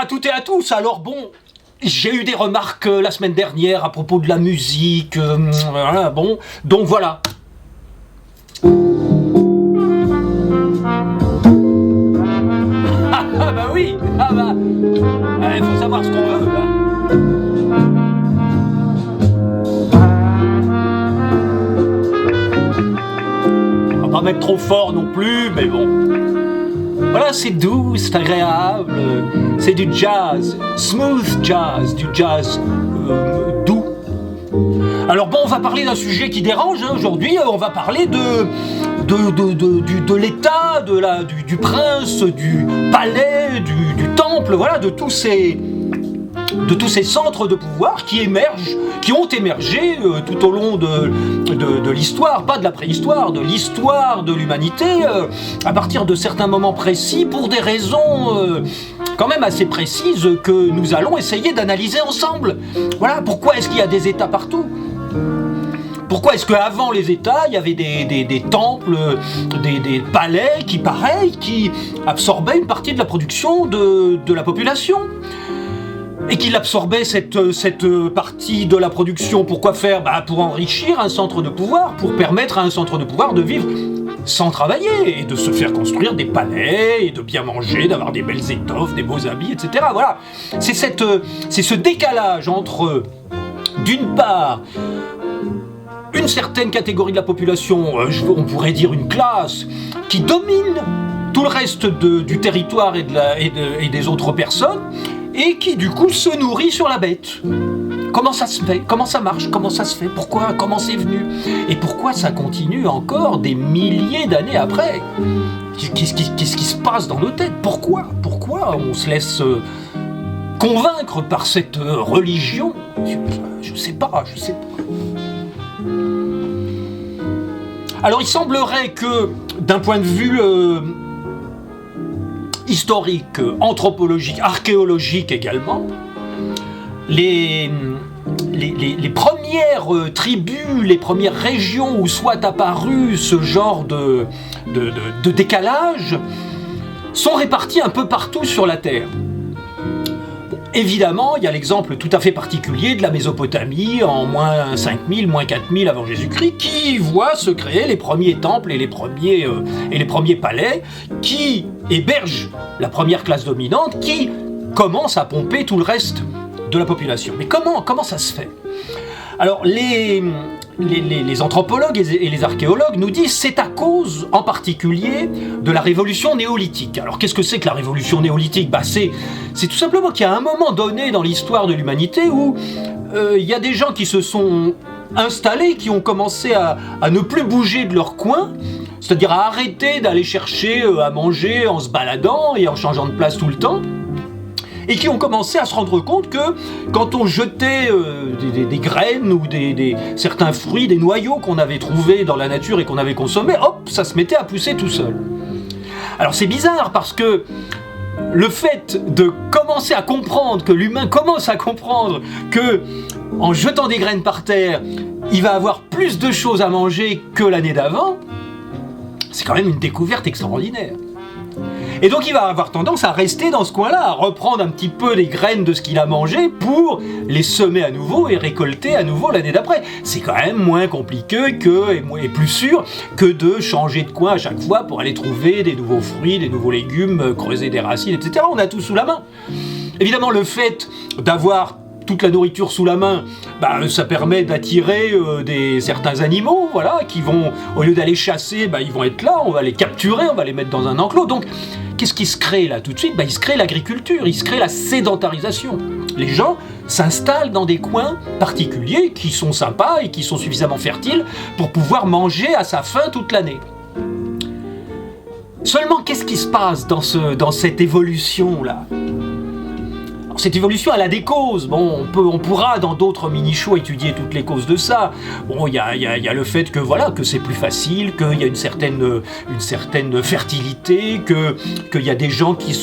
toutes et à tous. Alors bon, j'ai eu des remarques la semaine dernière à propos de la musique. Voilà, bon, donc voilà. Ah bah oui, il faut savoir ce qu'on veut. On va pas mettre trop fort non plus, mais bon. Voilà, c'est doux, c'est agréable, c'est du jazz, smooth jazz, du jazz doux. Alors bon, on va parler d'un sujet qui dérange aujourd'hui, on va parler de l'état, du prince, du palais, du temple, voilà, de tous ces centres de pouvoir qui émergent, qui ont émergé tout au long de l'histoire, pas de la préhistoire, de l'histoire de l'humanité, à partir de certains moments précis, pour des raisons quand même assez précises que nous allons essayer d'analyser ensemble. Voilà, pourquoi est-ce qu'il y a des États partout ? Pourquoi est-ce qu'avant les États, il y avait des temples, des palais qui, pareil, qui absorbaient une partie de la production de la population ? Et qu'il absorbait cette partie de la production, pourquoi faire ? Pour enrichir un centre de pouvoir, pour permettre à un centre de pouvoir de vivre sans travailler, et de se faire construire des palais, et de bien manger, d'avoir des belles étoffes, des beaux habits, etc. Voilà, c'est ce décalage entre, d'une part, une certaine catégorie de la population, on pourrait dire une classe, qui domine tout le reste du territoire et des autres personnes, et qui du coup se nourrit sur la bête. Comment ça se fait ? Comment ça marche ? Comment ça se fait ? Pourquoi ? Comment c'est venu ? Et pourquoi ça continue encore des milliers d'années après ? Qu'est-ce qui se passe dans nos têtes ? Pourquoi on se laisse convaincre par cette religion ? Je sais pas. Alors il semblerait que, d'un point de vue historique, anthropologique, archéologique également, les premières tribus, les premières régions où soit apparu ce genre de décalage sont réparties un peu partout sur la Terre. Bon, évidemment, il y a l'exemple tout à fait particulier de la Mésopotamie en moins 5000, moins 4000 avant Jésus-Christ, qui voit se créer les premiers temples et les premiers palais, qui hébergent la première classe dominante, qui commence à pomper tout le reste de la population. Mais comment ça se fait ? Alors les anthropologues et les archéologues nous disent que c'est à cause en particulier de la révolution néolithique. Alors qu'est-ce que c'est que la révolution néolithique ? C'est tout simplement qu'il y a un moment donné dans l'histoire de l'humanité où il y a des gens qui se sont installés, qui ont commencé à ne plus bouger de leur coin, c'est-à-dire à arrêter d'aller chercher à manger en se baladant et en changeant de place tout le temps, et qui ont commencé à se rendre compte que quand on jetait des graines ou certains fruits, des noyaux qu'on avait trouvés dans la nature et qu'on avait consommés, hop, ça se mettait à pousser tout seul. Alors c'est bizarre parce que le fait de commencer à comprendre, que l'humain commence à comprendre que en jetant des graines par terre, il va avoir plus de choses à manger que l'année d'avant, c'est quand même une découverte extraordinaire. Et donc il va avoir tendance à rester dans ce coin-là, à reprendre un petit peu les graines de ce qu'il a mangé pour les semer à nouveau et récolter à nouveau l'année d'après. C'est quand même moins compliqué et plus sûr que de changer de coin à chaque fois pour aller trouver des nouveaux fruits, des nouveaux légumes, creuser des racines, etc. On a tout sous la main. Évidemment, le fait d'avoir toute la nourriture sous la main, ça permet d'attirer certains animaux, voilà, qui vont, au lieu d'aller chasser, ils vont être là, on va les capturer, on va les mettre dans un enclos. Donc, qu'est-ce qui se crée là tout de suite ? Il se crée l'agriculture, il se crée la sédentarisation. Les gens s'installent dans des coins particuliers qui sont sympas et qui sont suffisamment fertiles pour pouvoir manger à sa faim toute l'année. Seulement, qu'est-ce qui se passe dans cette évolution-là ? Cette évolution, elle a des causes. Bon, on pourra dans d'autres mini-shows étudier toutes les causes de ça. Bon, il y a le fait que c'est plus facile, qu'il y a une certaine fertilité, qu'il y a des gens qui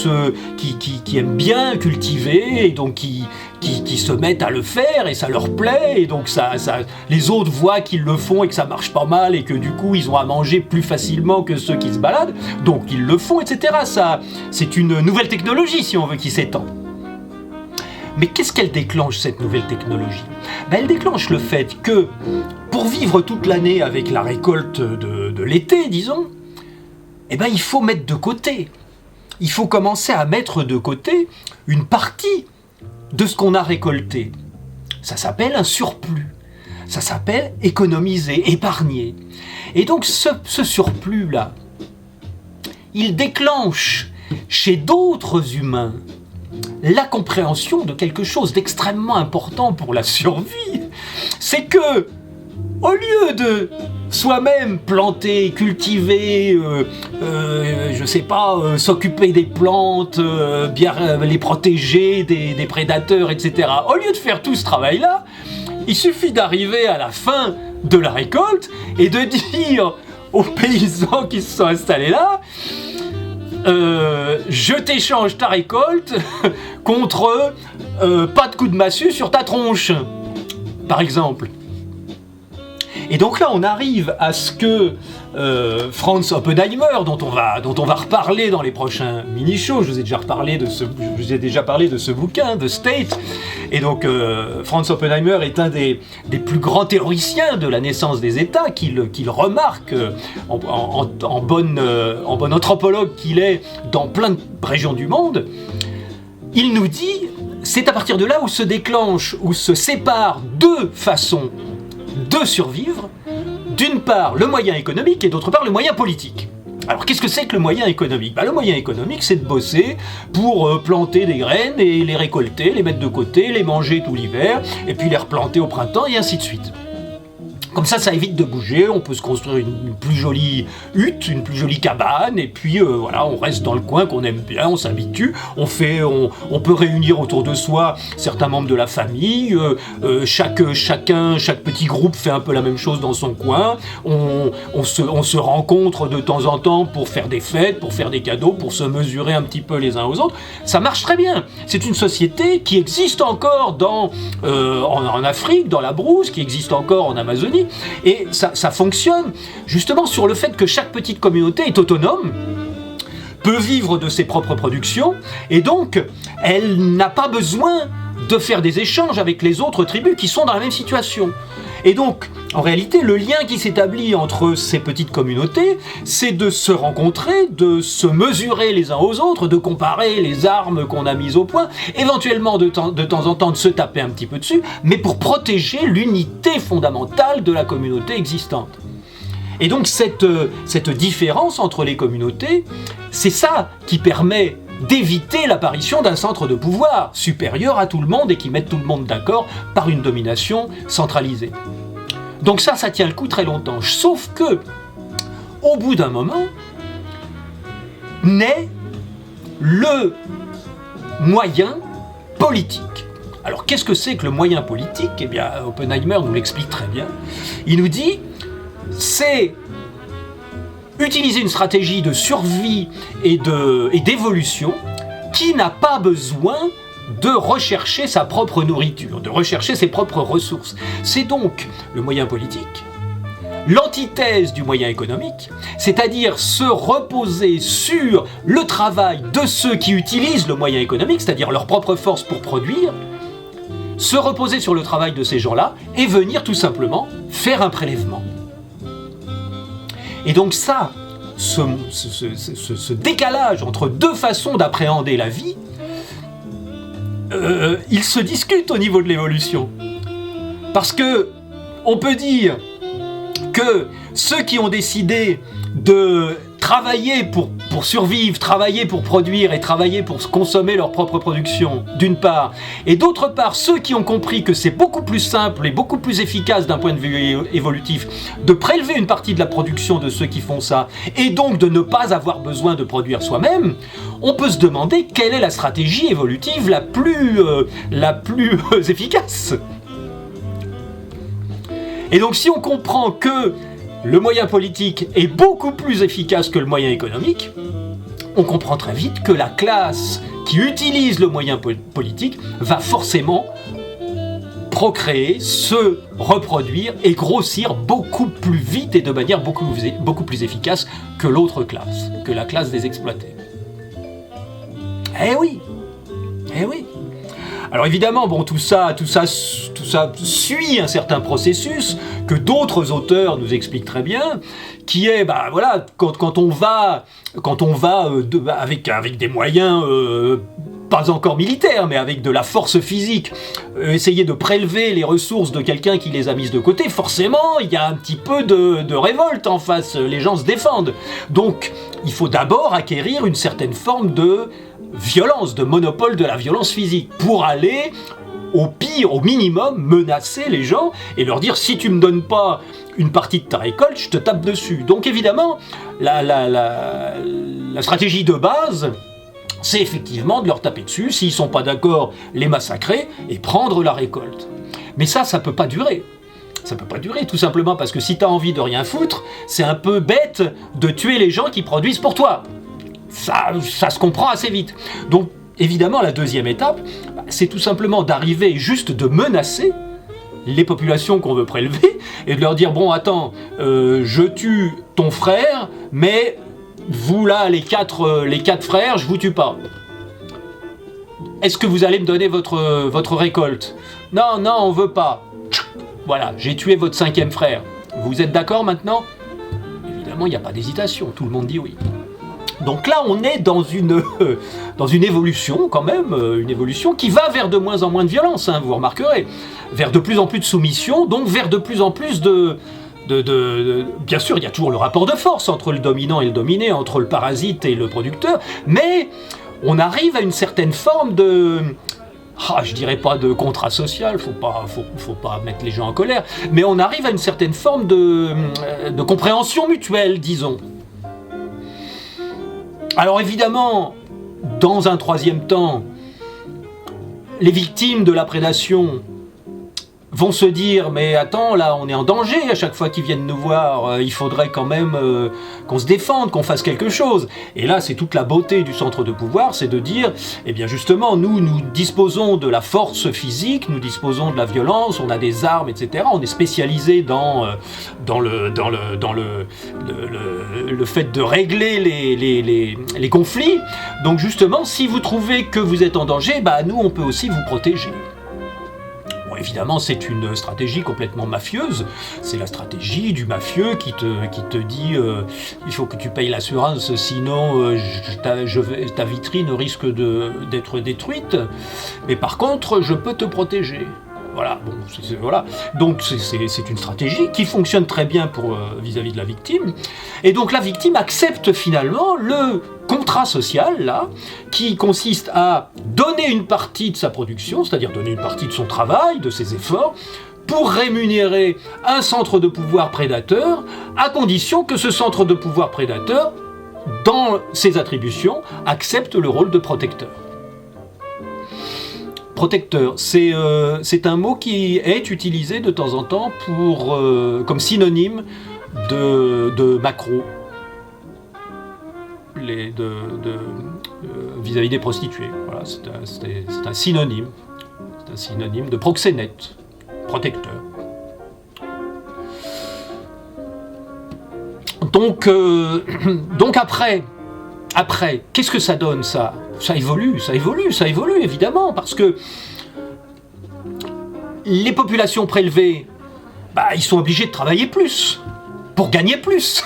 aiment bien cultiver et donc qui se mettent à le faire et ça leur plaît et donc ça les autres voient qu'ils le font et que ça marche pas mal et que du coup ils ont à manger plus facilement que ceux qui se baladent, donc ils le font, etc. Ça, c'est une nouvelle technologie si on veut qui s'étend. Mais qu'est-ce qu'elle déclenche, cette nouvelle technologie ? Elle déclenche le fait que, pour vivre toute l'année avec la récolte de l'été, disons, il faut mettre de côté. Il faut commencer à mettre de côté une partie de ce qu'on a récolté. Ça s'appelle un surplus. Ça s'appelle économiser, épargner. Et donc ce surplus-là, il déclenche chez d'autres humains la compréhension de quelque chose d'extrêmement important pour la survie. C'est que, au lieu de soi-même planter, cultiver, s'occuper des plantes, bien les protéger des prédateurs, etc., au lieu de faire tout ce travail-là, il suffit d'arriver à la fin de la récolte et de dire aux paysans qui se sont installés là, je t'échange ta récolte contre pas de coup de massue sur ta tronche, par exemple. Et donc là, on arrive à ce que Franz Oppenheimer, dont on va reparler dans les prochains mini-shows, je vous ai déjà parlé de ce bouquin, The State, et donc Franz Oppenheimer est un des plus grands théoriciens de la naissance des États, qu'il remarque en bon anthropologue qu'il est dans plein de régions du monde. Il nous dit, c'est à partir de là où se séparent deux façons de survivre, d'une part le moyen économique et d'autre part le moyen politique. Alors qu'est-ce que c'est que le moyen économique ? Le moyen économique, c'est de bosser pour planter des graines et les récolter, les mettre de côté, les manger tout l'hiver, et puis les replanter au printemps et ainsi de suite. Comme ça évite de bouger, on peut se construire une plus jolie hutte, une plus jolie cabane, et puis on reste dans le coin qu'on aime bien, on s'habitue, on peut réunir autour de soi certains membres de la famille, chaque petit groupe fait un peu la même chose dans son coin, on se rencontre de temps en temps pour faire des fêtes, pour faire des cadeaux, pour se mesurer un petit peu les uns aux autres. Ça marche très bien. C'est une société qui existe encore en Afrique, dans la brousse, qui existe encore en Amazonie. Et ça fonctionne justement sur le fait que chaque petite communauté est autonome, peut vivre de ses propres productions, et donc elle n'a pas besoin de faire des échanges avec les autres tribus qui sont dans la même situation. Et donc, en réalité, le lien qui s'établit entre ces petites communautés, c'est de se rencontrer, de se mesurer les uns aux autres, de comparer les armes qu'on a mises au point, éventuellement de temps en temps de se taper un petit peu dessus, mais pour protéger l'unité fondamentale de la communauté existante. Et donc cette différence entre les communautés, c'est ça qui permet d'éviter l'apparition d'un centre de pouvoir supérieur à tout le monde et qui mette tout le monde d'accord par une domination centralisée. Donc ça tient le coup très longtemps. Sauf que, au bout d'un moment, naît le moyen politique. Alors qu'est-ce que c'est que le moyen politique ? Eh bien, Oppenheimer nous l'explique très bien. Il nous dit, c'est utiliser une stratégie de survie et d'évolution qui n'a pas besoin de rechercher sa propre nourriture, de rechercher ses propres ressources. C'est donc le moyen politique, l'antithèse du moyen économique, c'est-à-dire se reposer sur le travail de ceux qui utilisent le moyen économique, c'est-à-dire leur propre force pour produire, se reposer sur le travail de ces gens-là et venir tout simplement faire un prélèvement. Et donc ça, ce décalage entre deux façons d'appréhender la vie, il se discute au niveau de l'évolution. Parce que on peut dire que ceux qui ont décidé de travailler pour survivre, travailler pour produire et travailler pour consommer leur propre production, d'une part, et d'autre part, ceux qui ont compris que c'est beaucoup plus simple et beaucoup plus efficace d'un point de vue évolutif de prélever une partie de la production de ceux qui font ça, et donc de ne pas avoir besoin de produire soi-même, on peut se demander quelle est la stratégie évolutive la plus efficace. Et donc si on comprend que le moyen politique est beaucoup plus efficace que le moyen économique, on comprend très vite que la classe qui utilise le moyen politique va forcément procréer, se reproduire et grossir beaucoup plus vite et de manière beaucoup plus efficace que l'autre classe, que la classe des exploités. Eh oui. Alors évidemment, bon, tout ça suit un certain processus que d'autres auteurs nous expliquent très bien, qui est, voilà, quand on va avec des moyens pas encore militaires, mais avec de la force physique, essayer de prélever les ressources de quelqu'un qui les a mises de côté, forcément, il y a un petit peu de révolte en face, les gens se défendent. Donc, il faut d'abord acquérir une certaine forme de violence, de monopole de la violence physique, pour aller, au pire, au minimum, menacer les gens et leur dire, si tu me donnes pas une partie de ta récolte, je te tape dessus. Donc évidemment, la stratégie de base, c'est effectivement de leur taper dessus, s'ils sont pas d'accord, les massacrer et prendre la récolte. Mais ça peut pas durer. Ça peut pas durer, tout simplement parce que si tu as envie de rien foutre, c'est un peu bête de tuer les gens qui produisent pour toi. Ça se comprend assez vite. Donc, évidemment, la deuxième étape, c'est tout simplement d'arriver juste de menacer les populations qu'on veut prélever et de leur dire, bon, attends, je tue ton frère, mais vous là, les quatre frères, je vous tue pas. Est-ce que vous allez me donner votre récolte ? Non, on veut pas. Voilà, j'ai tué votre 5e frère. Vous êtes d'accord maintenant ? Évidemment, il n'y a pas d'hésitation, tout le monde dit oui. Donc là, on est dans une évolution quand même, une évolution qui va vers de moins en moins de violence, hein, vous remarquerez, vers de plus en plus de soumission, donc vers de plus en plus de bien sûr, il y a toujours le rapport de force entre le dominant et le dominé, entre le parasite et le producteur, mais on arrive à une certaine forme de... je dirais pas de contrat social, faut pas mettre les gens en colère, mais on arrive à une certaine forme de compréhension mutuelle, disons. Alors évidemment, dans un troisième temps, les victimes de la prédation vont se dire, mais attends, là on est en danger à chaque fois qu'ils viennent nous voir, il faudrait quand même qu'on se défende, qu'on fasse quelque chose. Et là c'est toute la beauté du centre de pouvoir, c'est de dire, eh bien justement, nous disposons de la force physique, nous disposons de la violence, on a des armes, etc. On est spécialisé dans le fait de régler les conflits. Donc justement, si vous trouvez que vous êtes en danger, nous on peut aussi vous protéger. Évidemment, c'est une stratégie complètement mafieuse. C'est la stratégie du mafieux qui te dit il faut que tu payes l'assurance, sinon ta vitrine risque d'être détruite. Mais par contre, je peux te protéger. Voilà, bon, voilà. Donc c'est une stratégie qui fonctionne très bien vis-à-vis de la victime. Et donc la victime accepte finalement le contrat social, là, qui consiste à donner une partie de sa production, c'est-à-dire donner une partie de son travail, de ses efforts, pour rémunérer un centre de pouvoir prédateur, à condition que ce centre de pouvoir prédateur, dans ses attributions, accepte le rôle de protecteur. Protecteur, c'est un mot qui est utilisé de temps en temps comme synonyme de macro, vis-à-vis des prostituées. Voilà, c'est un synonyme. C'est un synonyme de proxénète, protecteur. Donc après, qu'est-ce que ça donne, ça ? Ça évolue, évidemment, parce que les populations prélevées, ils sont obligés de travailler plus, pour gagner plus.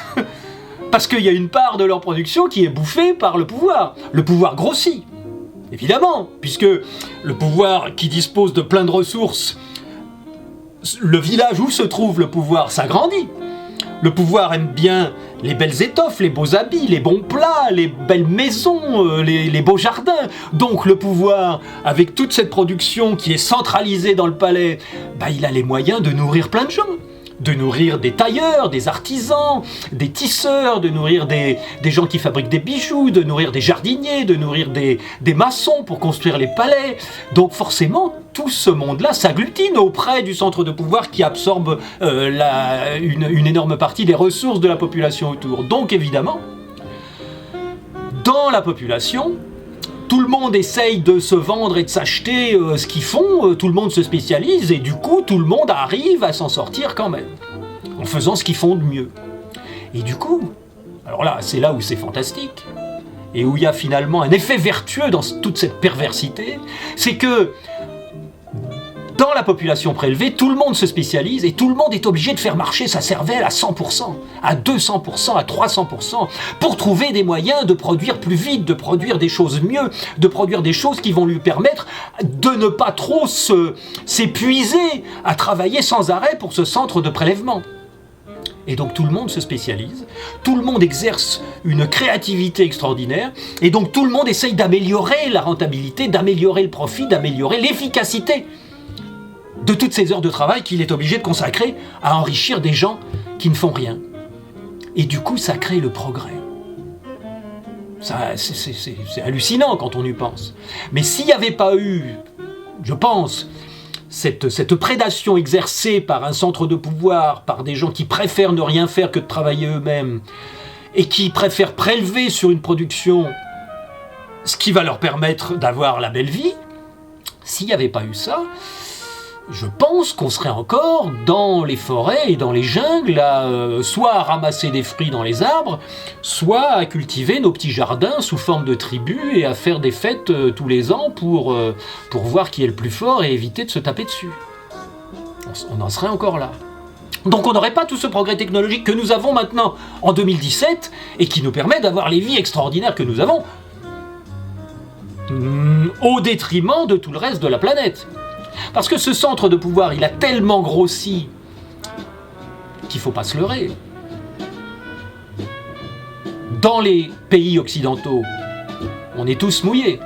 Parce qu'il y a une part de leur production qui est bouffée par le pouvoir. Le pouvoir grossit, évidemment, puisque le pouvoir qui dispose de plein de ressources, le village où se trouve le pouvoir s'agrandit. Le pouvoir aime bien les belles étoffes, les beaux habits, les bons plats, les belles maisons, les beaux jardins. Donc le pouvoir, avec toute cette production qui est centralisée dans le palais, il a les moyens de nourrir plein de gens. De nourrir des tailleurs, des artisans, des tisseurs, de nourrir des gens qui fabriquent des bijoux, de nourrir des jardiniers, de nourrir des maçons pour construire les palais. Donc forcément, tout ce monde-là s'agglutine auprès du centre de pouvoir qui absorbe une énorme partie des ressources de la population autour. Donc évidemment, dans la population, tout le monde essaye de se vendre et de s'acheter ce qu'ils font, tout le monde se spécialise et du coup tout le monde arrive à s'en sortir quand même, en faisant ce qu'ils font de mieux. Et du coup, alors là, c'est là où c'est fantastique, et où il y a finalement un effet vertueux dans toute cette perversité, c'est que Dans la population prélevée, tout le monde se spécialise et tout le monde est obligé de faire marcher sa cervelle à 100%, à 200%, à 300%, pour trouver des moyens de produire plus vite, de produire des choses mieux, de produire des choses qui vont lui permettre de ne pas trop s'épuiser à travailler sans arrêt pour ce centre de prélèvement. Et donc tout le monde se spécialise, tout le monde exerce une créativité extraordinaire, et donc tout le monde essaye d'améliorer la rentabilité, d'améliorer le profit, d'améliorer l'efficacité de toutes ces heures de travail qu'il est obligé de consacrer à enrichir des gens qui ne font rien. Et du coup, ça crée le progrès. C'est hallucinant quand on y pense. Mais s'il n'y avait pas eu, je pense, cette prédation exercée par un centre de pouvoir, par des gens qui préfèrent ne rien faire que de travailler eux-mêmes, et qui préfèrent prélever sur une production ce qui va leur permettre d'avoir la belle vie, s'il n'y avait pas eu ça, je pense qu'on serait encore dans les forêts et dans les jungles, soit à ramasser des fruits dans les arbres, soit à cultiver nos petits jardins sous forme de tribus et à faire des fêtes tous les ans pour voir qui est le plus fort et éviter de se taper dessus. On en serait encore là. Donc on n'aurait pas tout ce progrès technologique que nous avons maintenant en 2017 et qui nous permet d'avoir les vies extraordinaires que nous avons au détriment de tout le reste de la planète. Parce que ce centre de pouvoir, il a tellement grossi qu'il ne faut pas se leurrer. Dans les pays occidentaux, on est tous mouillés.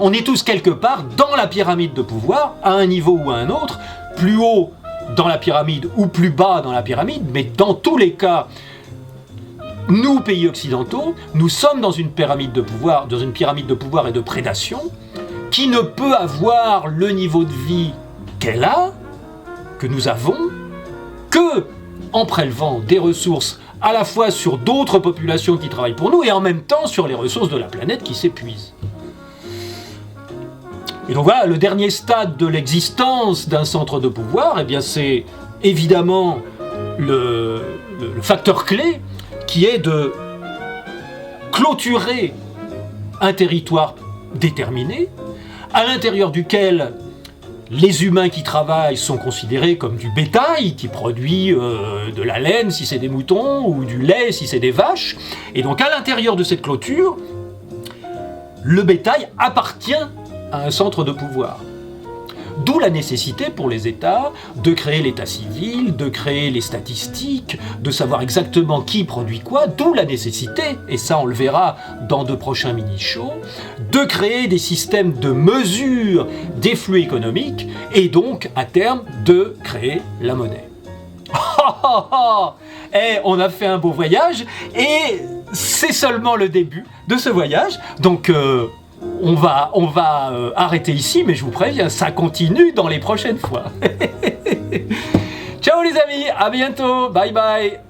On est tous quelque part dans la pyramide de pouvoir, à un niveau ou à un autre, plus haut dans la pyramide ou plus bas dans la pyramide, mais dans tous les cas, nous, pays occidentaux, nous sommes dans une pyramide de pouvoir et de prédation, qui ne peut avoir le niveau de vie qu'elle a, que nous avons, que en prélevant des ressources à la fois sur d'autres populations qui travaillent pour nous et en même temps sur les ressources de la planète qui s'épuisent. Et donc voilà, le dernier stade de l'existence d'un centre de pouvoir, eh bien c'est évidemment le facteur clé qui est de clôturer un territoire déterminé, à l'intérieur duquel les humains qui travaillent sont considérés comme du bétail qui produit de la laine si c'est des moutons ou du lait si c'est des vaches. Et donc à l'intérieur de cette clôture, le bétail appartient à un centre de pouvoir. D'où la nécessité pour les États de créer l'état civil, de créer les statistiques, de savoir exactement qui produit quoi, d'où la nécessité, et ça on le verra dans de prochains mini-shows, de créer des systèmes de mesure des flux économiques, et donc à terme de créer la monnaie. Et on a fait un beau voyage, et c'est seulement le début de ce voyage, donc on va arrêter ici, mais je vous préviens, ça continue dans les prochaines fois. Ciao les amis, à bientôt, bye bye.